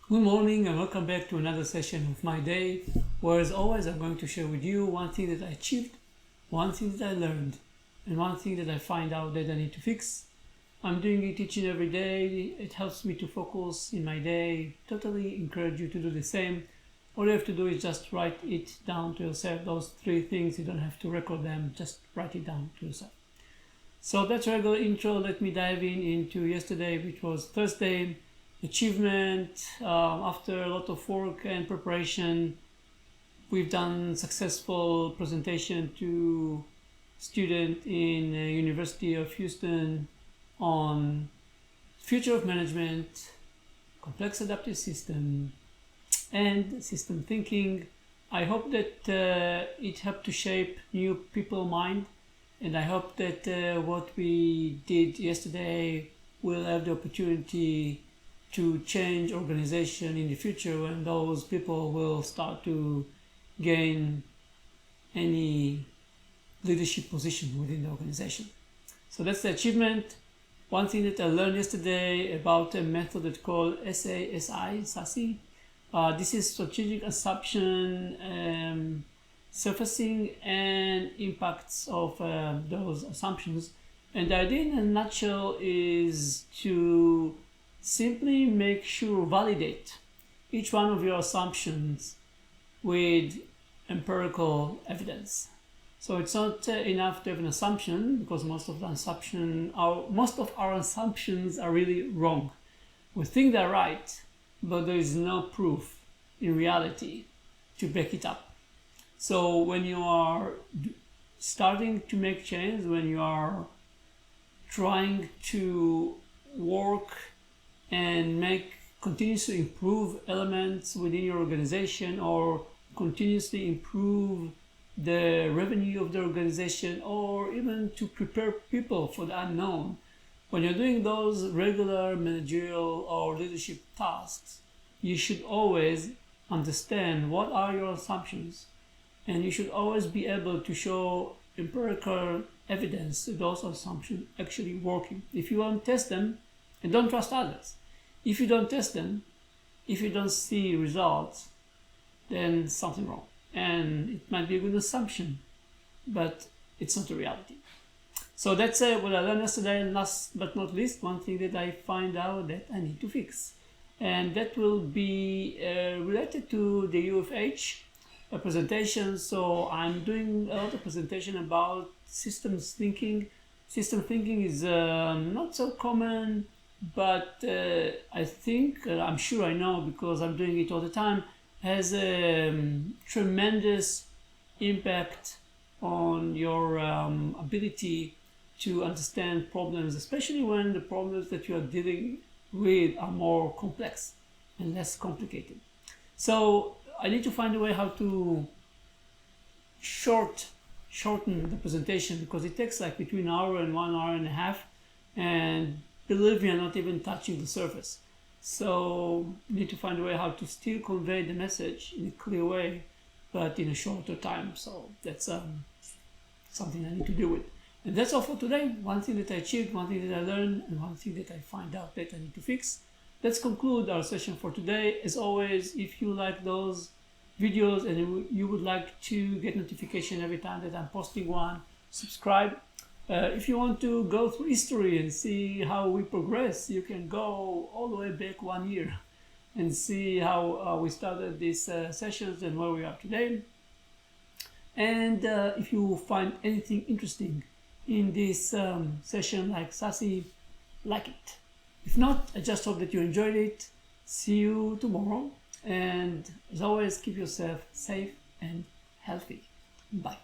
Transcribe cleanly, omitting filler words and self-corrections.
Good morning and welcome back to another session of my day, where as always I'm going to share with you one thing that I achieved, one thing that I learned, and one thing that I find out that I need to fix. I'm doing it each and every day. It helps me to focus in my day. Totally encourage you to do the same. All you have to do is just write it down to yourself, those 3 things. You don't have to record them, just write it down to yourself. So that's regular intro. Let me dive into yesterday, which was Thursday. Achievement. After a lot of work and preparation, we've done successful presentation to student in University of Houston on future of management, complex adaptive system, and system thinking. I hope that it helped to shape new people mind, and I hope that what we did yesterday will have the opportunity to change organization in the future when those people will start to gain any leadership position within the organization. So that's the achievement. One thing that I learned yesterday about a method that's called SASI. This is strategic assumption surfacing and impacts of those assumptions. And the idea in a nutshell is to simply make sure, validate each one of your assumptions with empirical evidence. So it's not enough to have an assumption, because most of our assumptions are really wrong. We think they're right, but there is no proof in reality to back it up. So when you are starting to make change, when you are trying to work and continuously improve elements within your organization, or continuously improve the revenue of the organization, or even to prepare people for the unknown. When you're doing those regular managerial or leadership tasks, you should always understand what are your assumptions, and you should always be able to show empirical evidence that those assumptions actually working. If you want to test them, and don't trust others. If you don't test them, if you don't see results, then something wrong. And it might be a good assumption, but it's not a reality. So that's what I learned yesterday. And last but not least, one thing that I find out that I need to fix. And that will be related to the UofH presentation. So I'm doing a lot of presentation about systems thinking. System thinking is not so common, but I think, I'm sure I know because I'm doing it all the time, has a tremendous impact on your ability to understand problems, especially when the problems that you are dealing with are more complex and less complicated. So I need to find a way how to shorten the presentation, because it takes like between an hour and 1 hour and a half, and believe me, I'm not even touching the surface. So you need to find a way how to still convey the message in a clear way, but in a shorter time. So that's something I need to deal with. And that's all for today. One thing that I achieved, one thing that I learned, and one thing that I find out that I need to fix. Let's conclude our session for today. As always, if you like those videos and you would like to get notification every time that I'm posting one, subscribe. If you want to go through history and see how we progress, you can go all the way back 1 year and see how we started these sessions and where we are today. And if you find anything interesting in this session like SASI, like it. If not, I just hope that you enjoyed it. See you tomorrow. And as always, keep yourself safe and healthy. Bye.